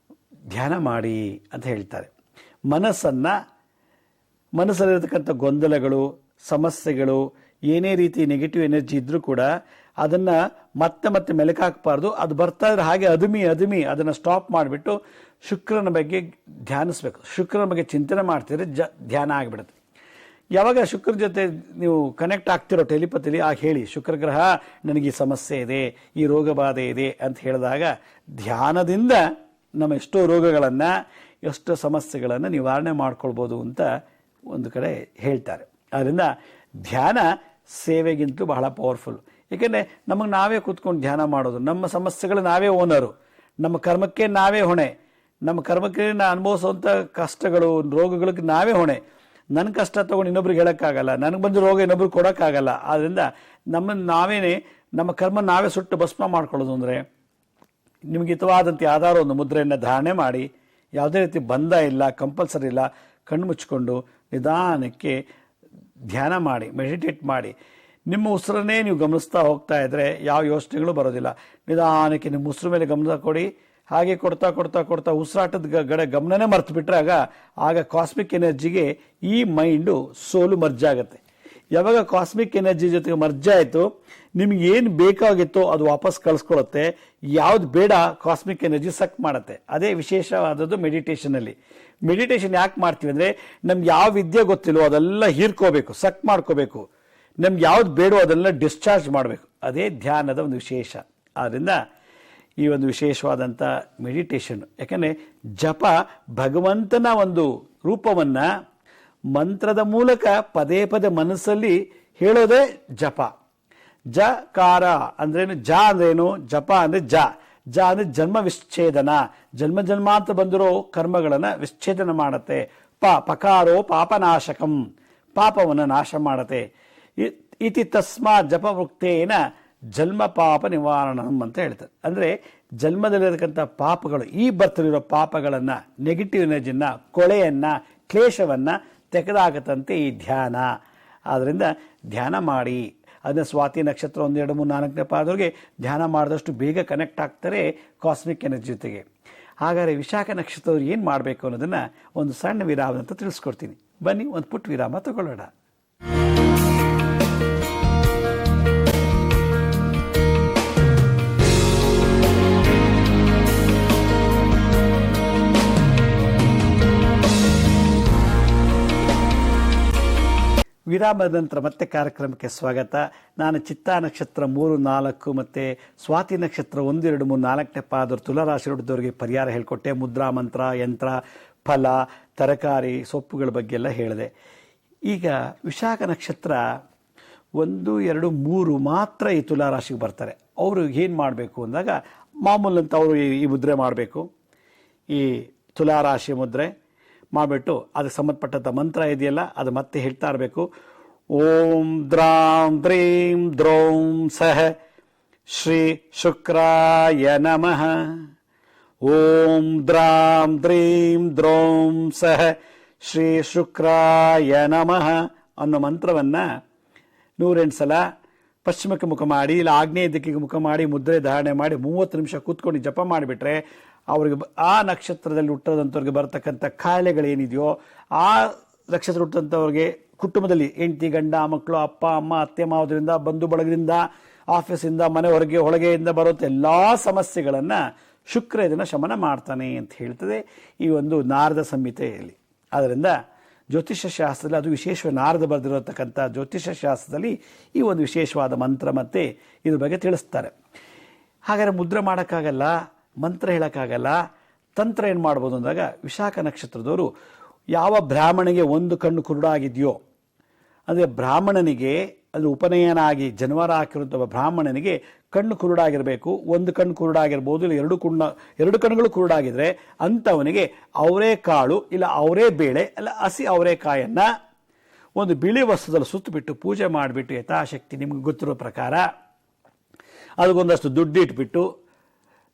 ಧ್ಯಾನ ಮಾಡಿ ಅಂತ ಹೇಳ್ತಾರೆ. ಮನಸ್ಸಲ್ಲಿರತಕ್ಕಂಥ ಗೊಂದಲಗಳು, ಸಮಸ್ಯೆಗಳು, ಏನೇ ರೀತಿ ನೆಗೆಟಿವ್ ಎನರ್ಜಿ ಇದ್ರೂ ಕೂಡ ಅದನ್ನು ಮತ್ತೆ ಮೆಲುಕಾಕಬಾರ್ದು. ಅದು ಬರ್ತಾ ಇದ್ರೆ ಹಾಗೆ ಅದುಮಿ ಅದನ್ನು ಸ್ಟಾಪ್ ಮಾಡಿಬಿಟ್ಟು ಶುಕ್ರನ ಬಗ್ಗೆ ಧ್ಯಾನಿಸ್ಬೇಕು. ಶುಕ್ರನ ಬಗ್ಗೆ ಚಿಂತನೆ ಮಾಡ್ತಿದ್ರೆ ಧ್ಯಾನ ಆಗಿಬಿಡುತ್ತೆ. ಯಾವಾಗ ಶುಕ್ರ ಜೊತೆ ನೀವು ಕನೆಕ್ಟ್ ಆಗ್ತಿರೋ ಟೆಲಿಪತಿಲಿ ಆಗ ಹೇಳಿ, ಶುಕ್ರ ಗ್ರಹ ನನಗೆ ಈ ಸಮಸ್ಯೆ ಇದೆ, ಈ ರೋಗ ಬಾಧೆ ಇದೆ ಅಂತ ಹೇಳಿದಾಗ ಧ್ಯಾನದಿಂದ ನಮ್ಮ ಎಷ್ಟೋ ರೋಗಗಳನ್ನು, ಎಷ್ಟೋ ಸಮಸ್ಯೆಗಳನ್ನು ನಿವಾರಣೆ ಮಾಡ್ಕೊಳ್ಬೋದು ಅಂತ ಒಂದು ಕಡೆ ಹೇಳ್ತಾರೆ. ಆದ್ದರಿಂದ ಧ್ಯಾನ ಸೇವೆಗಿಂತಲೂ ಬಹಳ ಪವರ್ಫುಲ್. ಏಕೆಂದರೆ ನಮಗೆ ನಾವೇ ಕೂತ್ಕೊಂಡು ಧ್ಯಾನ ಮಾಡೋದು, ನಮ್ಮ ಸಮಸ್ಯೆಗಳು ನಾವೇ ಓನರು, ನಮ್ಮ ಕರ್ಮಕ್ಕೆ ನಾವೇ ಹೊಣೆ, ನಮ್ಮ ಕರ್ಮಕ್ಕೆ ಅನುಭವಿಸುವಂಥ ಕಷ್ಟಗಳು, ರೋಗಗಳಿಗೆ ನಾವೇ ಹೊಣೆ. ನನ್ನ ಕಷ್ಟ ತೊಗೊಂಡು ಇನ್ನೊಬ್ರಿಗೆ ಹೇಳೋಕ್ಕಾಗಲ್ಲ, ನನಗೆ ಬಂದ ರೋಗ ಇನ್ನೊಬ್ರಿಗೆ ಕೊಡೋಕ್ಕಾಗಲ್ಲ. ಆದ್ದರಿಂದ ನಮ್ಮ ಕರ್ಮ ನಾವೇ ಸುಟ್ಟು ಭಸ್ಮ ಮಾಡ್ಕೊಳ್ಳೋದು. ಅಂದರೆ ನಿಮಗೆ ಹಿತವಾದಂಥ ಯಾವ್ದಾದ್ರು ಒಂದು ಮುದ್ರೆಯನ್ನು ಧಾರಣೆ ಮಾಡಿ, ಯಾವುದೇ ರೀತಿ ಬಂಧ ಇಲ್ಲ, ಕಂಪಲ್ಸರಿ ಇಲ್ಲ, ಕಣ್ಣು ಮುಚ್ಕೊಂಡು ನಿಧಾನಕ್ಕೆ ಧ್ಯಾನ ಮಾಡಿ, ಮೆಡಿಟೇಟ್ ಮಾಡಿ. ನಿಮ್ಮ ಉಸಿರನ್ನೇ ನೀವು ಗಮನಿಸ್ತಾ ಹೋಗ್ತಾ ಇದ್ದರೆ ಯಾವ ಯೋಚನೆಗಳು ಬರೋದಿಲ್ಲ. ನಿಧಾನಕ್ಕೆ ನಿಮ್ಮ ಉಸಿರು ಮೇಲೆ ಗಮನ ಕೊಡಿ. ಹಾಗೆ ಕೊಡ್ತಾ ಉಸಿರಾಟದ ಗಮನನೇ ಮರ್ತು ಬಿಟ್ರೆ ಆಗ ಕಾಸ್ಮಿಕ್ ಎನರ್ಜಿಗೆ ಈ ಮೈಂಡು ಸೋಲು ಮರ್ಜ್ ಆಗುತ್ತೆ. ಯಾವಾಗ ಕಾಸ್ಮಿಕ್ ಎನರ್ಜಿ ಜೊತೆಗೆ ಮರ್ಜ್ ಆಯಿತು, ನಿಮ್ಗೆ ಏನು ಬೇಕಾಗಿತ್ತೋ ಅದು ವಾಪಸ್ ಕಳಿಸ್ಕೊಳುತ್ತೆ, ಯಾವ್ದು ಬೇಡ ಕಾಸ್ಮಿಕ್ ಎನರ್ಜಿ ಸಕ್ ಮಾಡುತ್ತೆ. ಅದೇ ವಿಶೇಷವಾದದ್ದು ಮೆಡಿಟೇಷನಲ್ಲಿ. ಮೆಡಿಟೇಷನ್ ಯಾಕೆ ಮಾಡ್ತೀವಿ ಅಂದರೆ, ನಮ್ಗೆ ಯಾವ ವಿದ್ಯೆ ಗೊತ್ತಿಲ್ಲೋ ಅದೆಲ್ಲ ಹೀರ್ಕೋಬೇಕು, ಸಕ್ ಮಾಡ್ಕೋಬೇಕು. ನಮ್ಗೆ ಯಾವ್ದು ಬೇಡೋ ಅದೆಲ್ಲ ಡಿಸ್ಚಾರ್ಜ್ ಮಾಡಬೇಕು. ಅದೇ ಧ್ಯಾನದ ಒಂದು ವಿಶೇಷ. ಆದ್ದರಿಂದ ಈ ಒಂದು ವಿಶೇಷವಾದಂಥ ಮೆಡಿಟೇಷನ್, ಯಾಕಂದರೆ ಜಪ ಭಗವಂತನ ಒಂದು ರೂಪವನ್ನು ಮಂತ್ರದ ಮೂಲಕ ಪದೇ ಪದೇ ಮನಸ್ಸಲ್ಲಿ ಹೇಳೋದೇ ಜಪ. ಜಕಾರ ಅಂದ್ರೇನು, ಜ ಅಂದ್ರೇನು, ಜಪ ಅಂದರೆ ಜ ಅಂದರೆ ಜನ್ಮ ವಿಚ್ಛೇದನ, ಜನ್ಮ ಜನ್ಮಾಂತರ ಬಂದಿರೋ ಕರ್ಮಗಳನ್ನು ವಿಚ್ಛೇದನ ಮಾಡುತ್ತೆ. ಪಕಾರೋ ಪಾಪನಾಶಕಂ, ಪಾಪವನ್ನು ನಾಶ ಮಾಡುತ್ತೆ. ಇತಿ ತಸ್ಮಾತ್ ಜಪವೃಕ್ತೇನ ಜನ್ಮ ಪಾಪ ನಿವಾರಣಂ ಅಂತ ಹೇಳ್ತಾರೆ. ಅಂದರೆ ಜನ್ಮದಲ್ಲಿರತಕ್ಕಂಥ ಪಾಪಗಳು, ಈ ಬರ್ತಲಿರೋ ಪಾಪಗಳನ್ನು, ನೆಗೆಟಿವ್ ಎನರ್ಜಿನ, ಕೊಳೆಯನ್ನು, ಕ್ಲೇಶವನ್ನು ತೆಗೆದಾಗತ್ತಂತೆ ಈ ಧ್ಯಾನ. ಆದ್ದರಿಂದ ಧ್ಯಾನ ಮಾಡಿ. ಅದನ್ನ ಸ್ವಾತಿ ನಕ್ಷತ್ರ 1, 2, 3, 4ನೇ ಪಾದವರೆಗೆ ಧ್ಯಾನ ಮಾಡಿದಷ್ಟು ಬೇಗ ಕನೆಕ್ಟ್ ಆಗ್ತಾರೆ ಕಾಸ್ಮಿಕ್ ಎನರ್ಜಿ ಜೊತೆಗೆ. ಹಾಗಾದರೆ ವಿಶಾಖ ನಕ್ಷತ್ರದವ್ರು ಏನು ಮಾಡಬೇಕು ಅನ್ನೋದನ್ನು ಒಂದು ಸಣ್ಣ ವಿರಾಮ ಅಂತ ತಿಳಿಸ್ಕೊಡ್ತೀನಿ. ಬನ್ನಿ ಒಂದು ಪುಟ್ಟ ವಿರಾಮ ತಗೊಳ್ಳೋಣ. ವಿರಾಮದ ನಂತರ ಮತ್ತೆ ಕಾರ್ಯಕ್ರಮಕ್ಕೆ ಸ್ವಾಗತ. ನಾನು ಚಿತ್ತಾ ನಕ್ಷತ್ರ 3, 4 ಮತ್ತು ಸ್ವಾತಿ ನಕ್ಷತ್ರ 1, 2, 3, 4ನೇ ಪಾದವರು ತುಲಾರಾಶಿ ಹುಟ್ಟಿದವರಿಗೆ ಪರಿಹಾರ ಹೇಳಿಕೊಟ್ಟೆ. ಮುದ್ರಾ ಮಂತ್ರ, ಯಂತ್ರ, ಫಲ, ತರಕಾರಿ, ಸೊಪ್ಪುಗಳ ಬಗ್ಗೆ ಎಲ್ಲ ಹೇಳಿದೆ. ಈಗ ವಿಶಾಖ ನಕ್ಷತ್ರ 1, 2, 3 ಮಾತ್ರ ಈ ತುಲಾರಾಶಿಗೆ ಬರ್ತಾರೆ. ಅವರು ಏನು ಮಾಡಬೇಕು ಅಂದಾಗ, ಮಾಮೂಲಂತ ಅವರು ಈ ಮುದ್ರೆ ಮಾಡಬೇಕು. ಈ ತುಲಾರಾಶಿ ಮುದ್ರೆ ಮಾಡಿಬಿಟ್ಟು ಅದಕ್ಕೆ ಸಂಬಂಧಪಟ್ಟಂಥ ಮಂತ್ರ ಇದೆಯಲ್ಲ ಅದು ಮತ್ತೆ ಹೇಳ್ತಾ ಇರಬೇಕು. ಓಂ ದ್ರಾಂ ದ್ರೀಂ ದ್ರೌಂ ಸಹ ಶ್ರೀ ಶುಕ್ರಾಯ ನಮಃ. ಓಂ ದ್ರಾಂ ದ್ರೀಂ ದ್ರೌಂ ಸಹ ಶ್ರೀ ಶುಕ್ರಾಯ ನಮಃ ಅನ್ನೋ ಮಂತ್ರವನ್ನು 108 ಸಲ ಪಶ್ಚಿಮಕ್ಕೆ ಮುಖ ಮಾಡಿ, ಇಲ್ಲ ಆಗ್ನೇಯ ದಿಕ್ಕಿಗೆ ಮುಖ ಮಾಡಿ ಮುದ್ರೆ ಧಾರಣೆ ಮಾಡಿ 30 ನಿಮಿಷ ಕೂತ್ಕೊಂಡು ಜಪ ಮಾಡಿಬಿಟ್ರೆ ಅವ್ರಿಗೆ ಆ ನಕ್ಷತ್ರದಲ್ಲಿ ಹುಟ್ಟದಂಥವ್ರಿಗೆ ಬರ್ತಕ್ಕಂಥ ಕಾಯಿಲೆಗಳೇನಿದೆಯೋ, ಆ ನಕ್ಷತ್ರ ಹುಟ್ಟಂಥವ್ರಿಗೆ ಕುಟುಂಬದಲ್ಲಿ ಹೆಂಡತಿ, ಗಂಡ, ಮಕ್ಕಳು, ಅಪ್ಪ, ಅಮ್ಮ, ಅತ್ತೆ, ಮಾವದ್ರಿಂದ, ಬಂಧು ಬಳಗದಿಂದ, ಆಫೀಸಿಂದ, ಮನೆ ಹೊರಗೆ ಒಳಗೆಯಿಂದ ಬರುತ್ತೆ ಎಲ್ಲ ಸಮಸ್ಯೆಗಳನ್ನು ಶುಕ್ರ ಇದನ್ನು ಶಮನ ಮಾಡ್ತಾನೆ ಅಂತ ಹೇಳ್ತದೆ ಈ ಒಂದು ನಾರದ ಸಂಹಿತೆಯಲ್ಲಿ. ಆದ್ದರಿಂದ ಜ್ಯೋತಿಷ್ಯ ಶಾಸ್ತ್ರದಲ್ಲಿ, ಅದು ವಿಶೇಷವಾಗಿ ನಾರದ ಬರೆದಿರತಕ್ಕಂಥ ಜ್ಯೋತಿಷ್ಯ ಶಾಸ್ತ್ರದಲ್ಲಿ ಈ ಒಂದು ವಿಶೇಷವಾದ ಮಂತ್ರ ಮತ್ತು ಇದ್ರ ಬಗ್ಗೆ ತಿಳಿಸ್ತಾರೆ. ಹಾಗಾದರೆ ಮುದ್ರೆ ಮಾಡೋಕ್ಕಾಗಲ್ಲ, ಮಂತ್ರ ಹೇಳೋಕ್ಕಾಗಲ್ಲ, ತಂತ್ರ ಏನು ಮಾಡ್ಬೋದು ಅಂದಾಗ, ವಿಶಾಖ ನಕ್ಷತ್ರದವರು ಯಾವ ಬ್ರಾಹ್ಮಣಿಗೆ ಒಂದು ಕಣ್ಣು ಕುರುಡಾಗಿದೆಯೋ, ಅಂದರೆ ಬ್ರಾಹ್ಮಣನಿಗೆ ಅದು ಉಪನಯನ ಆಗಿ ಜನವಾರ ಹಾಕಿರುವಂಥ ಬ್ರಾಹ್ಮಣನಿಗೆ ಕಣ್ಣು ಕುರುಡಾಗಿರಬೇಕು. ಒಂದು ಕಣ್ಣು ಕುರುಡಾಗಿರ್ಬೋದು, ಇಲ್ಲ ಎರಡು ಕಣ್ಣುಗಳು ಕುರುಡಾಗಿದ್ರೆ ಅಂಥವನಿಗೆ ಅವರೇಕಾಳು ಇಲ್ಲ ಅವರೇ ಬೇಳೆ ಅಲ್ಲ ಹಸಿ ಅವರೇಕಾಯನ್ನು ಒಂದು ಬಿಳಿ ವಸ್ತ್ರದಲ್ಲಿ ಸುತ್ತಬಿಟ್ಟು ಪೂಜೆ ಮಾಡಿಬಿಟ್ಟು ಯಥಾಶಕ್ತಿ ನಿಮ್ಗೆ ಗೊತ್ತಿರೋ ಪ್ರಕಾರ ಅದಕ್ಕೊಂದಷ್ಟು ದುಡ್ಡು ಇಟ್ಬಿಟ್ಟು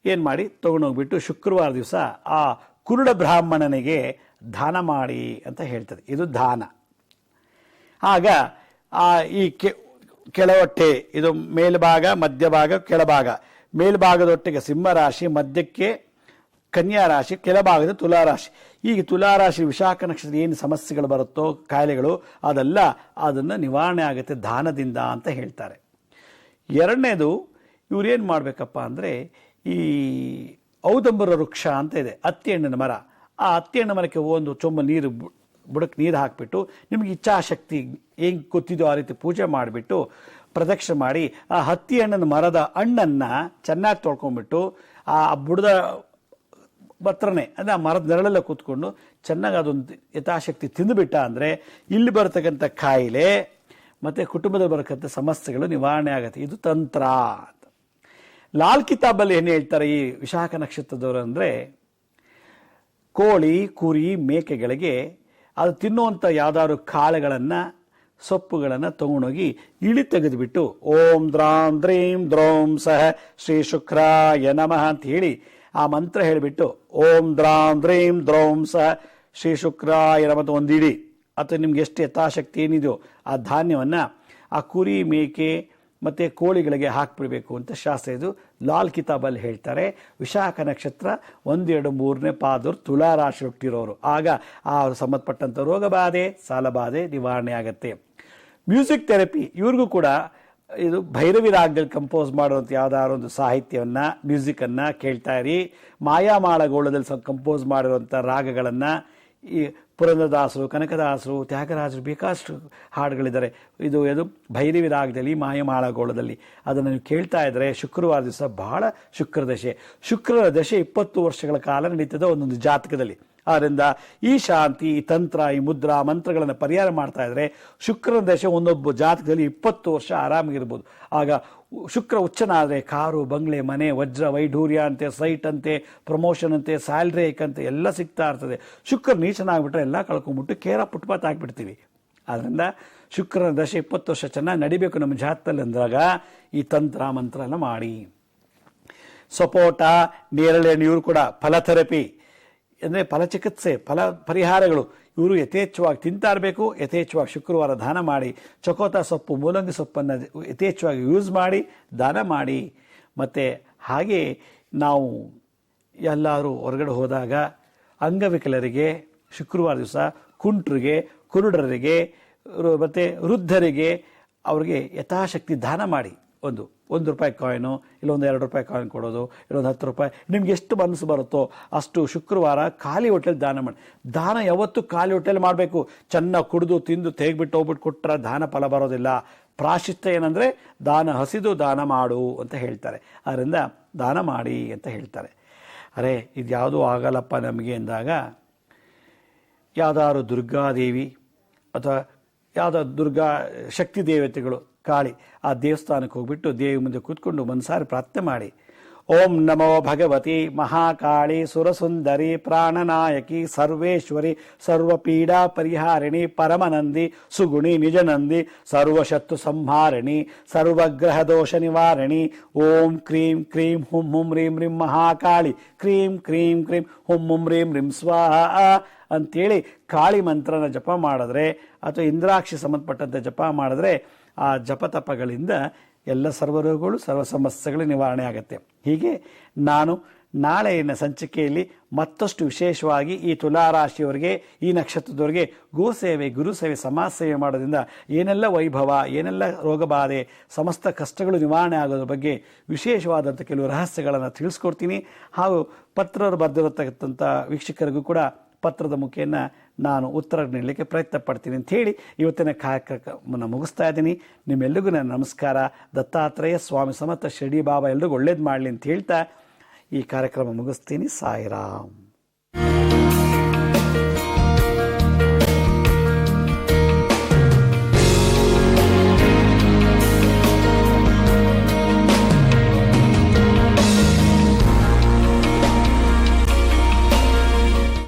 ಏನು ಮಾಡಿ ತೊಗೊಂಡೋಗ್ಬಿಟ್ಟು ಶುಕ್ರವಾರ ದಿವಸ ಆ ಕುರುಡ ಬ್ರಾಹ್ಮಣನಿಗೆ ದಾನ ಮಾಡಿ ಅಂತ ಹೇಳ್ತದೆ. ಇದು ದಾನ. ಆಗ ಈ ಕೆಳಹೊಟ್ಟೆ, ಇದು ಮೇಲ್ಭಾಗ, ಮಧ್ಯಭಾಗ, ಕೆಳಭಾಗ. ಮೇಲ್ಭಾಗದೊಟ್ಟಿಗೆ ಸಿಂಹರಾಶಿ, ಮಧ್ಯಕ್ಕೆ ಕನ್ಯಾ ರಾಶಿ, ಕೆಳಭಾಗದ ತುಲಾರಾಶಿ. ಈಗ ತುಲಾರಾಶಿ ವಿಶಾಖ ನಕ್ಷತ್ರ ಏನು ಸಮಸ್ಯೆಗಳು ಬರುತ್ತೋ, ಕಾಯಿಲೆಗಳು, ಅದನ್ನು ನಿವಾರಣೆ ಆಗುತ್ತೆ ದಾನದಿಂದ ಅಂತ ಹೇಳ್ತಾರೆ. ಎರಡನೇದು, ಇವ್ರೇನು ಮಾಡಬೇಕಪ್ಪ ಅಂದರೆ, ಈ ಔದಂಬರ ವೃಕ್ಷ ಅಂತ ಇದೆ, ಹತ್ತಿ ಹಣ್ಣಿನ ಮರ. ಆ ಹತ್ತಿ ಹಣ್ಣು ಮರಕ್ಕೆ ಒಂದು ಚೊಂಬ ನೀರು, ಬುಡಕ್ಕೆ ನೀರು ಹಾಕಿಬಿಟ್ಟು ನಿಮಗೆ ಇಚ್ಛಾಶಕ್ತಿ ಹೆಂಗೆ ಗೊತ್ತಿದೋ ಆ ರೀತಿ ಪೂಜೆ ಮಾಡಿಬಿಟ್ಟು ಪ್ರದಕ್ಷಿಣೆ ಮಾಡಿ ಆ ಹತ್ತಿ ಹಣ್ಣಿನ ಮರದ ಹಣ್ಣನ್ನು ಚೆನ್ನಾಗಿ ತೊಳ್ಕೊಂಡ್ಬಿಟ್ಟು ಆ ಬುಡದ ಹತ್ರನೇ ಅಂದರೆ ಆ ಮರದ ನೆರಳೆಲ್ಲ ಕೂತ್ಕೊಂಡು ಚೆನ್ನಾಗಿ ಅದೊಂದು ಯಥಾಶಕ್ತಿ ತಿಂದುಬಿಟ್ಟ ಅಂದರೆ ಇಲ್ಲಿ ಬರತಕ್ಕಂಥ ಕಾಯಿಲೆ ಮತ್ತು ಕುಟುಂಬದಲ್ಲಿ ಬರತಕ್ಕಂಥ ಸಮಸ್ಯೆಗಳು ನಿವಾರಣೆ ಆಗುತ್ತೆ. ಇದು ತಂತ್ರ ಅಂತ. ಲಾಲ್ ಕಿತಾಬಲ್ಲಿ ಏನು ಹೇಳ್ತಾರೆ ಈ ವಿಶಾಖ ನಕ್ಷತ್ರದವರು ಅಂದರೆ, ಕೋಳಿ, ಕುರಿ, ಮೇಕೆಗಳಿಗೆ ಅದು ತಿನ್ನುವಂಥ ಯಾವ್ದಾದ್ರು ಕಾಳುಗಳನ್ನು, ಸೊಪ್ಪುಗಳನ್ನು ತೊಗೊಂಡೋಗಿ ಇಳಿ ತೆಗೆದುಬಿಟ್ಟು ಓಂ ದ್ರಾಂ ದ್ರೀಂ ದ್ರೌಂ ಸಹ ಶ್ರೀ ಶುಕ್ರಾಯ ನಮಃ ಅಂತ ಹೇಳಿ ಆ ಮಂತ್ರ ಹೇಳಿಬಿಟ್ಟು ಓಂ ದ್ರಾಂ ದ್ರೀಂ ದ್ರೌಂ ಸಹ ಶ್ರೀ ಶುಕ್ರಾಯ ನಮಃ ಒಂದು ಇಡಿ, ಅಥವಾ ನಿಮ್ಗೆ ಎಷ್ಟು ಯಥಾಶಕ್ತಿ ಏನಿದೆಯೋ ಆ ಧಾನ್ಯವನ್ನು ಆ ಕುರಿ, ಮೇಕೆ ಮತ್ತು ಕೋಳಿಗಳಿಗೆ ಹಾಕಿಬಿಡಬೇಕು ಅಂತ ಶಾಸ್ತ್ರ. ಇದು ಲಾಲ್ ಕಿತಾಬಲ್ಲಿ ಹೇಳ್ತಾರೆ. ವಿಶಾಖ ನಕ್ಷತ್ರ 1, 2, 3ನೇ ಪಾದವರು ತುಲಾರಾಶಿ ಹುಟ್ಟಿರೋರು. ಆಗ ಆ ಸಂಬಂಧಪಟ್ಟಂಥ ರೋಗ ಬಾಧೆ, ಸಾಲ ಬಾಧೆ ನಿವಾರಣೆ ಆಗುತ್ತೆ. ಮ್ಯೂಸಿಕ್ ಥೆರಪಿ ಇವ್ರಿಗೂ ಕೂಡ ಇದು ಭೈರವಿ ರಾಗದಲ್ಲಿ ಕಂಪೋಸ್ ಮಾಡುವಂಥ ಯಾವ್ದಾದ್ರು ಒಂದು ಸಾಹಿತ್ಯವನ್ನು ಮ್ಯೂಸಿಕನ್ನು ಕೇಳ್ತಾ ಇರಿ. ಮಾಯಾಮಾಳಗೋಳದಲ್ಲಿ ಕಂಪೋಸ್ ಮಾಡಿರುವಂಥ ರಾಗಗಳನ್ನು ಈ ಪುರಂದರದಾಸರು, ಕನಕದಾಸರು, ತ್ಯಾಗರಾಜರು ಬೇಕಾದಷ್ಟು ಹಾಡುಗಳಿದ್ದಾರೆ. ಇದು ಭೈರವಿ ರಾಗದಲ್ಲಿ ಮಾಯಮಾಳಗೋಳದಲ್ಲಿ ಅದನ್ನು ನೀವು ಕೇಳ್ತಾ ಇದ್ದರೆ ಶುಕ್ರವಾರ ದಿವಸ ಬಹಳ ಶುಕ್ರರ ದಶೆ 20 ವರ್ಷಗಳ ಕಾಲ ನಡೀತದೆ ಒಂದೊಂದು ಜಾತಕದಲ್ಲಿ. ಆದ್ದರಿಂದ ಈ ಶಾಂತಿ, ಈ ತಂತ್ರ, ಈ ಮುದ್ರಾ ಮಂತ್ರಗಳನ್ನು ಪರಿಹಾರ ಮಾಡ್ತಾ ಇದ್ರೆ ಶುಕ್ರನ ದಶೆ ಒಂದೊಬ್ಬ ಜಾತಕದಲ್ಲಿ 20 ವರ್ಷ ಆರಾಮಾಗಿರ್ಬೋದು. ಆಗ ಶುಕ್ರ ಉಚ್ಚನಾದರೆ ಕಾರು, ಬಂಗ್ಲೆ, ಮನೆ, ವಜ್ರ ವೈಢೂರ್ಯ ಅಂತೆ, ಸೈಟ್ ಅಂತೆ, ಪ್ರಮೋಷನ್ ಅಂತೆ, ಸ್ಯಾಲ್ರಿ ಅಂತೆ ಎಲ್ಲ ಸಿಗ್ತಾ ಇರ್ತದೆ. ಶುಕ್ರ ನೀಚನಾಗ್ಬಿಟ್ರೆ ಎಲ್ಲ ಕಳ್ಕೊಂಡ್ಬಿಟ್ಟು ಕೇರ ಪುಟ್ಪಾತ್ ಆಗಿಬಿಡ್ತೀವಿ. ಆದ್ದರಿಂದ ಶುಕ್ರನ ದಶೆ 20 ವರ್ಷ ಚೆನ್ನಾಗಿ ನಡಿಬೇಕು ನಮ್ಮ ಜಾತಕದಲ್ಲಿ ಅಂದಾಗ ಈ ತಂತ್ರ ಮಂತ್ರ ಎಲ್ಲ ಮಾಡಿ. ಸಪೋಟ, ನೇರಳೆಹಣ್ಣು ಇವರು ಕೂಡ ಫಲಥೆರಪಿ ಅಂದರೆ ಫಲಚಿಕಿತ್ಸೆ, ಫಲ ಪರಿಹಾರಗಳು ಇವರು ಯಥೇಚ್ಛವಾಗಿ ತಿಂತಾ ಇರಬೇಕು. ಯಥೇಚ್ಛವಾಗಿ ಶುಕ್ರವಾರ ದಾನ ಮಾಡಿ. ಚಕೋತ ಸೊಪ್ಪು, ಮೂಲಂಗಿ ಸೊಪ್ಪನ್ನು ಯಥೇಚ್ಛವಾಗಿ ಯೂಸ್ ಮಾಡಿ ದಾನ ಮಾಡಿ. ಮತ್ತು ಹಾಗೆ ನಾವು ಎಲ್ಲರೂ ಹೊರಗಡೆ ಹೋದಾಗ ಅಂಗವಿಕಲರಿಗೆ ಶುಕ್ರವಾರ ದಿವಸ, ಕುಂಟರಿಗೆ, ಕುರುಡರಿಗೆ ಮತ್ತು ವೃದ್ಧರಿಗೆ ಅವ್ರಿಗೆ ಯಥಾಶಕ್ತಿ ದಾನ ಮಾಡಿ. ಒಂದು ರೂಪಾಯಿ ಕಾಯಿನು, ಇಲ್ಲೊಂದು 2 ರೂಪಾಯಿ ಕಾಯಿನ್ ಕೊಡೋದು, ಇಲ್ಲೊಂದು 10 ರೂಪಾಯಿ, ನಿಮ್ಗೆ ಎಷ್ಟು ಮನಸ್ಸು ಬರುತ್ತೋ ಅಷ್ಟು ಶುಕ್ರವಾರ ಖಾಲಿ ಹೊಟ್ಟೆಲಿ ದಾನ ಮಾಡಿ. ದಾನ ಯಾವತ್ತೂ ಖಾಲಿ ಹೊಟ್ಟೆಲಿ ಮಾಡಬೇಕು. ಚೆನ್ನಾಗಿ ಕುಡಿದು ತಿಂದು ತೆಗೆದ್ಬಿಟ್ಟು ಹೋಗ್ಬಿಟ್ಟು ಕೊಟ್ಟರೆ ದಾನ ಫಲ ಬರೋದಿಲ್ಲ. ಪ್ರಾಶಸ್ತ್ಯ ಏನಂದರೆ ದಾನ ಹಸಿದು ದಾನ ಮಾಡು ಅಂತ ಹೇಳ್ತಾರೆ. ಅದರಿಂದ ದಾನ ಮಾಡಿ ಅಂತ ಹೇಳ್ತಾರೆ. ಅರೆ ಇದು ಯಾವುದೂ ಆಗಲ್ಲಪ್ಪ ನಮಗೆ ಎಂದಾಗ ಯಾವುದಾದ್ರು ದುರ್ಗಾದೇವಿ ಅಥವಾ ಯಾವುದಾದ್ರು ದುರ್ಗಾ ಶಕ್ತಿ ದೇವತೆಗಳು, ಕಾಳಿ, ಆ ದೇವಸ್ಥಾನಕ್ಕೆ ಹೋಗ್ಬಿಟ್ಟು ದೇವಿ ಮುಂದೆ ಕೂತ್ಕೊಂಡು ಮನಸಾರಿ ಪ್ರಾರ್ಥನೆ ಮಾಡಿ. ಓಂ ನಮೋ ಭಗವತಿ ಮಹಾಕಾಳಿ ಸುರಸುಂದರಿ ಪ್ರಾಣನಾಯಕಿ ಸರ್ವೇಶ್ವರಿ ಸರ್ವಪೀಡಾ ಪರಿಹಾರಿಣಿ ಪರಮನಂದಿ ಸುಗುಣಿ ನಿಜನಂದಿ ಸರ್ವಶತ್ರು ಸಂಹಾರಿಣಿ ಸರ್ವಗ್ರಹ ದೋಷ ನಿವಾರಣಿ. ಓಂ ಕ್ರೀಂ ಕ್ರೀಂ ಹುಂ ಹುಂ ರೀಂ ರೀಂ ಮಹಾಕಾಳಿ ಕ್ರೀಂ ಕ್ರೀಂ ಕ್ರೀಂ ಹುಂ ಹುಂ ರೀಂ ರೀಂ ಸ್ವಾಹ ಅಂತೇಳಿ ಕಾಳಿ ಮಂತ್ರನ ಜಪ ಮಾಡಿದ್ರೆ ಅಥವಾ ಇಂದ್ರಾಕ್ಷಿ ಸಂಬಂಧಪಟ್ಟಂತೆ ಜಪ ಮಾಡಿದ್ರೆ ಆ ಜಪತಪಗಳಿಂದ ಎಲ್ಲ ಸರ್ವರೋಗಗಳು, ಸರ್ವ ಸಮಸ್ಯೆಗಳು ನಿವಾರಣೆ ಆಗುತ್ತೆ. ಹೀಗೆ ನಾನು ನಾಳೆಯ ಸಂಚಿಕೆಯಲ್ಲಿ ಮತ್ತಷ್ಟು ವಿಶೇಷವಾಗಿ ಈ ತುಲಾರಾಶಿಯವರಿಗೆ, ಈ ನಕ್ಷತ್ರದವರಿಗೆ ಗೋಸೇವೆ, ಗುರುಸೇವೆ, ಸಮಾಜ ಸೇವೆ ಮಾಡೋದ್ರಿಂದ ಏನೆಲ್ಲ ವೈಭವ, ಏನೆಲ್ಲ ರೋಗಬಾಧೆ, ಸಮಸ್ತ ಕಷ್ಟಗಳು ನಿವಾರಣೆ ಆಗೋದ್ರ ಬಗ್ಗೆ ವಿಶೇಷವಾದಂಥ ಕೆಲವು ರಹಸ್ಯಗಳನ್ನು ತಿಳಿಸ್ಕೊಡ್ತೀನಿ. ಹಾಗೂ ಪತ್ರ ಬರೆದಿರತಕ್ಕಂಥ ವೀಕ್ಷಕರಿಗೂ ಕೂಡ ಪತ್ರದ ಮುಖೇನ ನಾನು ಉತ್ತರ ನೀಡಲಿಕ್ಕೆ ಪ್ರಯತ್ನ ಪಡ್ತೀನಿ ಅಂತ ಹೇಳಿ ಇವತ್ತಿನ ಕಾರ್ಯಕ್ರಮವನ್ನು ಮುಗಿಸ್ತಾ ಇದ್ದೀನಿ. ನಿಮ್ಮೆಲ್ಲರಿಗೂ ನನ್ನ ನಮಸ್ಕಾರ. ದತ್ತಾತ್ರೇಯ ಸ್ವಾಮಿ ಸಮರ್ಥ ಶಿರಡಿ ಬಾಬಾ ಎಲ್ರಿಗೂ ಒಳ್ಳೇದು ಮಾಡಲಿ ಅಂತ ಹೇಳ್ತಾ ಈ ಕಾರ್ಯಕ್ರಮ ಮುಗಿಸ್ತೀನಿ. ಸಾಯಿರಾಮ್.